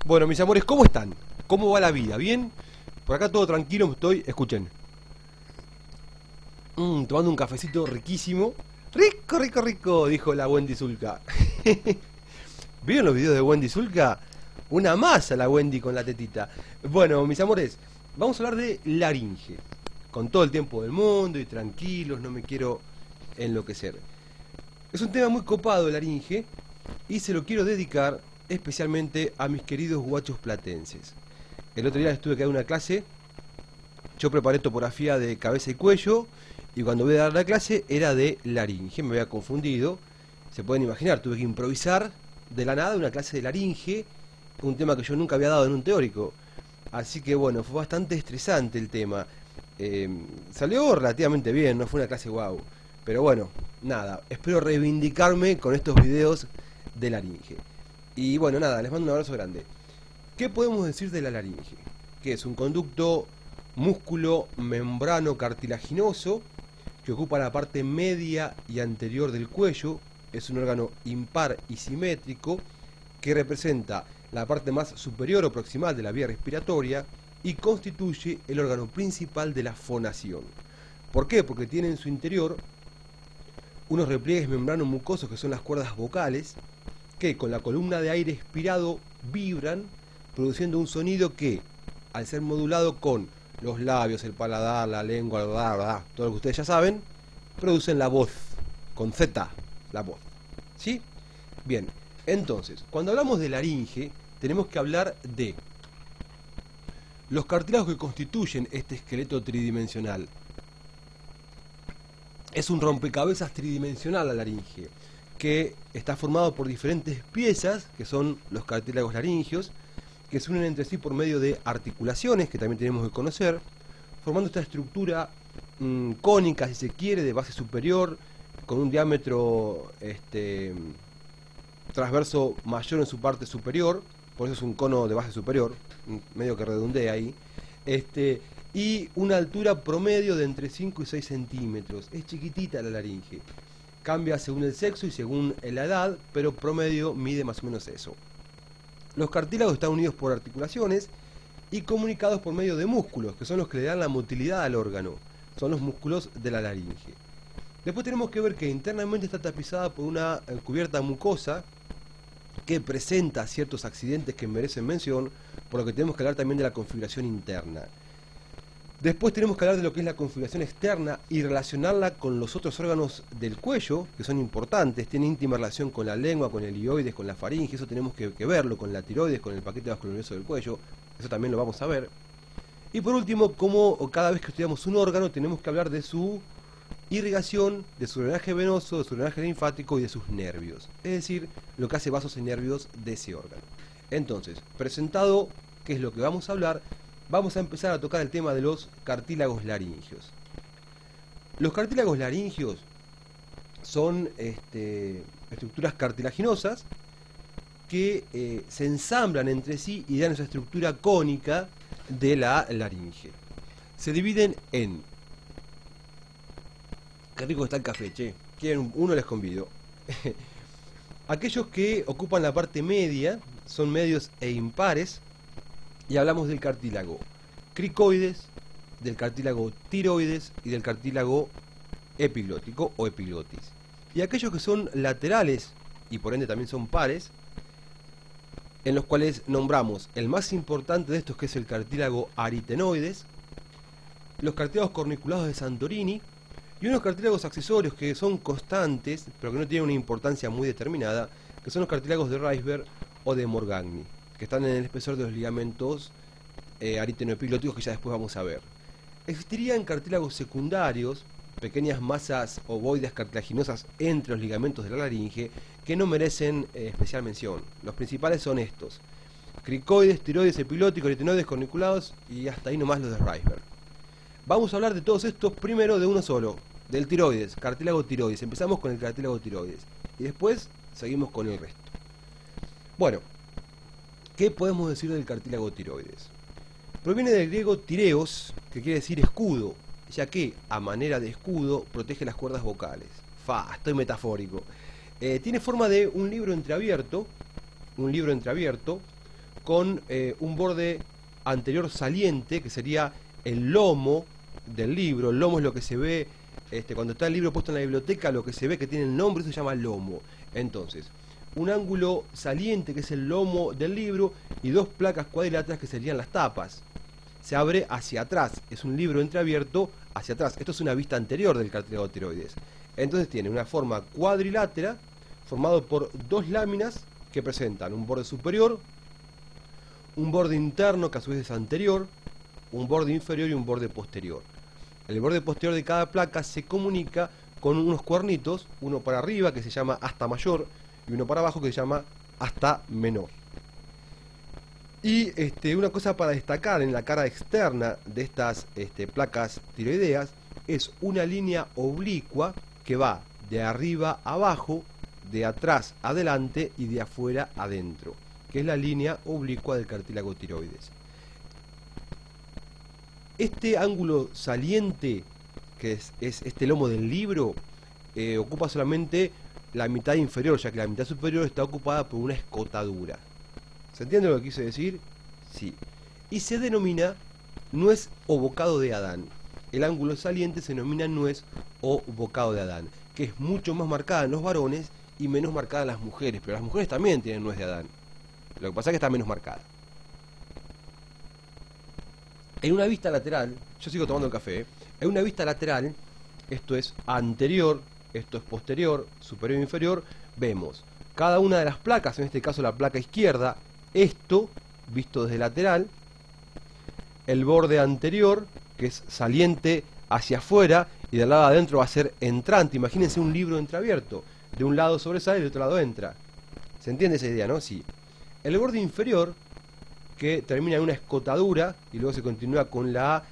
Bueno, mis amores, ¿cómo están? ¿Cómo va la vida? ¿Bien? Por acá todo tranquilo, me estoy, escuchen, tomando un cafecito riquísimo. Rico, rico, rico, dijo la Wendy Zulka. ¿Vieron los videos de Wendy Zulka? Una masa la Wendy con la tetita. Bueno, mis amores, vamos a hablar de laringe. Con todo el tiempo del mundo y tranquilos, no me quiero enloquecer. Es un tema muy copado el laringe y se lo quiero dedicar especialmente a mis queridos guachos platenses. El otro día les tuve que dar una clase, yo preparé topografía de cabeza y cuello y cuando voy a dar la clase era de laringe, me había confundido. Se pueden imaginar, tuve que improvisar de la nada una clase de laringe, un tema que yo nunca había dado en un teórico. Así que bueno, fue bastante estresante el tema. Eh, Salió relativamente bien, no fue una clase guau. Pero bueno, nada, espero reivindicarme con estos videos de laringe. Y bueno, nada, les mando un abrazo grande. ¿Qué podemos decir de la laringe? Que es un conducto músculo membrano cartilaginoso que ocupa la parte media y anterior del cuello. Es un órgano impar y simétrico que representa la parte más superior o proximal de la vía respiratoria y constituye el órgano principal de la fonación. ¿Por qué? Porque tiene en su interior unos repliegues membranos mucosos que son las cuerdas vocales que con la columna de aire expirado vibran produciendo un sonido que al ser modulado con los labios, el paladar, la lengua, todo lo que ustedes ya saben, producen la voz, con Z, la voz. ¿Sí? Bien, entonces, cuando hablamos de laringe, tenemos que hablar de los cartílagos que constituyen este esqueleto tridimensional. Es un rompecabezas tridimensional la laringe, que está formado por diferentes piezas, que son los cartílagos laringios, que se unen entre sí por medio de articulaciones, que también tenemos que conocer, formando esta estructura cónica, si se quiere, de base superior, con un diámetro transverso mayor en su parte superior, por eso es un cono de base superior, medio que redondea ahí, y una altura promedio de entre 5 y 6 centímetros. Es chiquitita la laringe. Cambia según el sexo y según la edad, pero promedio mide más o menos eso. Los cartílagos están unidos por articulaciones y comunicados por medio de músculos, que son los que le dan la motilidad al órgano. Son los músculos de la laringe. Después tenemos que ver que internamente está tapizada por una cubierta mucosa que presenta ciertos accidentes que merecen mención, por lo que tenemos que hablar también de la configuración interna. Después tenemos que hablar de lo que es la configuración externa y relacionarla con los otros órganos del cuello, que son importantes, tiene íntima relación con la lengua, con el ilioides, con la faringe, eso tenemos que verlo, con la tiroides, con el paquete vascular-nervioso del cuello, eso también lo vamos a ver. Y por último, como cada vez que estudiamos un órgano, tenemos que hablar de su irrigación, de su drenaje venoso, de su drenaje linfático y de sus nervios, es decir, lo que hace vasos y nervios de ese órgano. Entonces, presentado qué es lo que vamos a hablar, vamos a empezar a tocar el tema de los cartílagos laringios. Los cartílagos laringios son estructuras cartilaginosas que se ensamblan entre sí y dan esa estructura cónica de la laringe. Se dividen en... Qué rico está el café, che. Quieren uno, les convido. Aquellos que ocupan la parte media son medios e impares. Y hablamos del cartílago cricoides, del cartílago tiroides y del cartílago epiglótico o epiglotis. Y aquellos que son laterales y por ende también son pares, en los cuales nombramos el más importante de estos, que es el cartílago aritenoides, los cartílagos corniculados de Santorini y unos cartílagos accesorios que son constantes pero que no tienen una importancia muy determinada, que son los cartílagos de Reisberg o de Morgagni, que están en el espesor de los ligamentos aritenoepiglóticos, que ya después vamos a ver. Existirían cartílagos secundarios, pequeñas masas ovoides cartilaginosas entre los ligamentos de la laringe, que no merecen especial mención. Los principales son estos: cricoides, tiroides, epiglóticos, aritenoides, corniculados y hasta ahí nomás los de Reisberg. Vamos a hablar de todos estos primero de uno solo, del tiroides, cartílago tiroides. Empezamos con el cartílago tiroides y después seguimos con el resto. Bueno, ¿qué podemos decir del cartílago tiroides? Proviene del griego tireos, que quiere decir escudo, ya que, a manera de escudo, protege las cuerdas vocales. Estoy metafórico. Tiene forma de un libro entreabierto, con un borde anterior saliente, que sería el lomo del libro. El lomo es lo que se ve cuando está el libro puesto en la biblioteca, lo que se ve que tiene el nombre, eso se llama lomo. Entonces, un ángulo saliente, que es el lomo del libro, y dos placas cuadriláteras, que serían las tapas. Se abre hacia atrás, es un libro entreabierto hacia atrás. Esto es una vista anterior del cartílago tiroides. Entonces tiene una forma cuadrilátera, formado por dos láminas que presentan un borde superior, un borde interno que a su vez es anterior, un borde inferior y un borde posterior. El borde posterior de cada placa se comunica con unos cuernitos, uno para arriba que se llama asta mayor y uno para abajo que se llama asta menor. Y una cosa para destacar en la cara externa de estas placas tiroideas es una línea oblicua que va de arriba a abajo, de atrás adelante y de afuera adentro, que es la línea oblicua del cartílago tiroides. Este ángulo saliente, que es este lomo del libro, ocupa solamente la mitad inferior, ya que la mitad superior está ocupada por una escotadura. ¿Se entiende lo que quise decir? Sí. Y se denomina nuez o bocado de Adán. El ángulo saliente se denomina nuez o bocado de Adán, que es mucho más marcada en los varones y menos marcada en las mujeres, pero las mujeres también tienen nuez de Adán. Lo que pasa es que está menos marcada. En una vista lateral, yo sigo tomando el café, en una vista lateral, esto es anterior, esto es posterior, superior e inferior, vemos cada una de las placas, en este caso la placa izquierda, esto visto desde lateral, el borde anterior, que es saliente hacia afuera, y del lado adentro va a ser entrante. Imagínense un libro entreabierto, de un lado sobresale y del otro lado entra. ¿Se entiende esa idea, no? Sí. El borde inferior, que termina en una escotadura y luego se continúa con la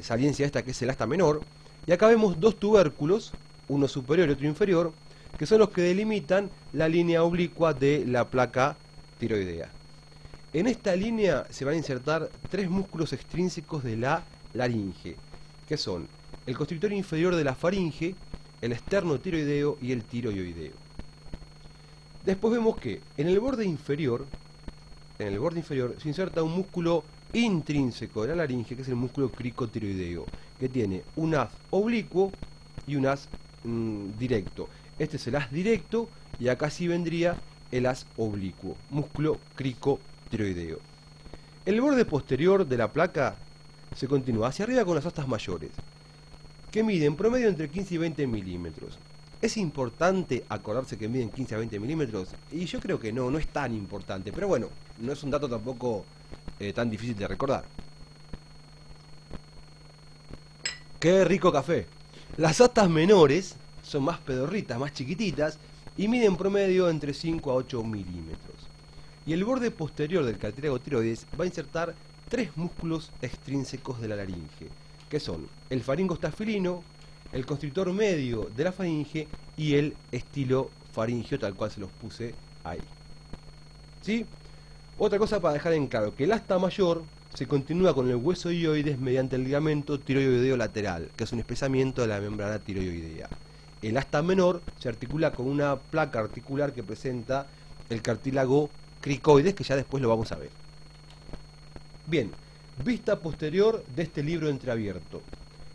saliencia esta, que es el asta menor, y acá vemos dos tubérculos, uno superior y otro inferior, que son los que delimitan la línea oblicua de la placa tiroidea. En esta línea se van a insertar tres músculos extrínsecos de la laringe, que son el constrictor inferior de la faringe, el esternotiroideo y el tiroideo. Después vemos que en el borde inferior se inserta un músculo intrínseco de la laringe, que es el músculo cricotiroideo, que tiene un haz oblicuo y un haz directo. Este es el haz directo y acá sí vendría el haz oblicuo, músculo cricotiroideo. El borde posterior de la placa se continúa hacia arriba con las astas mayores, que miden promedio entre 15 y 20 milímetros. ¿Es importante acordarse que miden 15 a 20 milímetros? Y yo creo que no es tan importante, pero bueno, no es un dato tampoco tan difícil de recordar. ¡Qué rico café! Las astas menores son más pedorritas, más chiquititas, y miden promedio entre 5 a 8 milímetros. Y el borde posterior del cartílago tiroides va a insertar tres músculos extrínsecos de la laringe, que son el faringostafilino, el constrictor medio de la faringe y el estilofaringeo, tal cual se los puse ahí. ¿Sí? Otra cosa para dejar en claro, que el asta mayor se continúa con el hueso hioides mediante el ligamento tiroideo lateral, que es un espesamiento de la membrana tiroidea. El asta menor se articula con una placa articular que presenta el cartílago cricoides, que ya después lo vamos a ver. Bien, vista posterior de este libro entreabierto.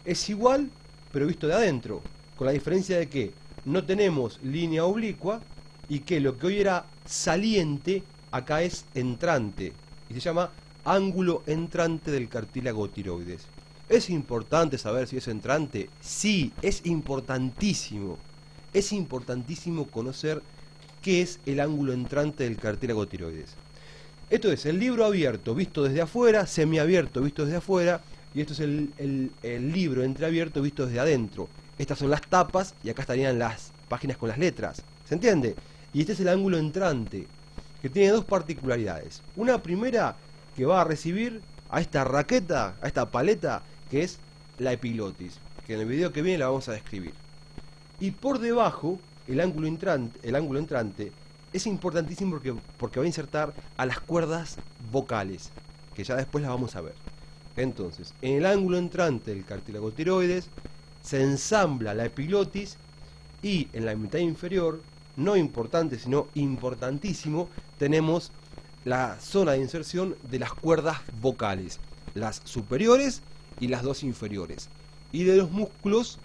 Es igual, pero visto de adentro, con la diferencia de que no tenemos línea oblicua y que lo que hoy era saliente acá es entrante y se llama ángulo entrante del cartílago tiroides. ¿Es importante saber si es entrante? Sí, es importantísimo. Es importantísimo conocer qué es el ángulo entrante del cartílago tiroides. Esto es el libro abierto visto desde afuera, semiabierto visto desde afuera, y esto es el libro entreabierto visto desde adentro. Estas son las tapas y acá estarían las páginas con las letras. ¿Se entiende? Y este es el ángulo entrante, que tiene dos particularidades. Una primera, que va a recibir a esta raqueta, a esta paleta, que es la epiglotis, que en el video que viene la vamos a describir. Y por debajo, el ángulo entrante es importantísimo porque va a insertar a las cuerdas vocales, que ya después las vamos a ver. Entonces, en el ángulo entrante del cartílago tiroides se ensambla la epiglotis y en la mitad inferior, no importante sino importantísimo, tenemos la zona de inserción de las cuerdas vocales, las superiores y las dos inferiores, y de los músculos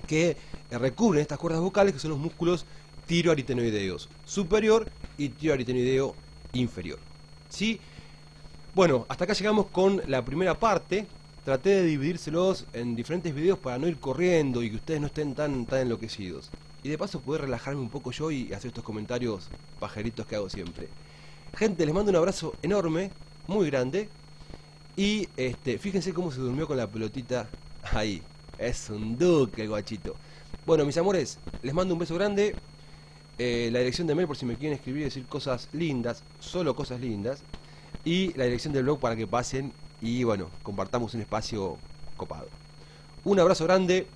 que recubren estas cuerdas vocales, que son los músculos tiroaritenoideos superior y tiroaritenoideo inferior. ¿Sí? Bueno, hasta acá llegamos con la primera parte. Traté de dividírselos en diferentes videos para no ir corriendo y que ustedes no estén tan enloquecidos. Y de paso poder relajarme un poco yo y hacer estos comentarios pajeritos que hago siempre. Gente, les mando un abrazo enorme, muy grande. Y fíjense cómo se durmió con la pelotita ahí. Es un duque el guachito. Bueno, mis amores, les mando un beso grande. La dirección de mail por si me quieren escribir y decir cosas lindas, solo cosas lindas. Y la dirección del blog para que pasen y bueno, compartamos un espacio copado. Un abrazo grande.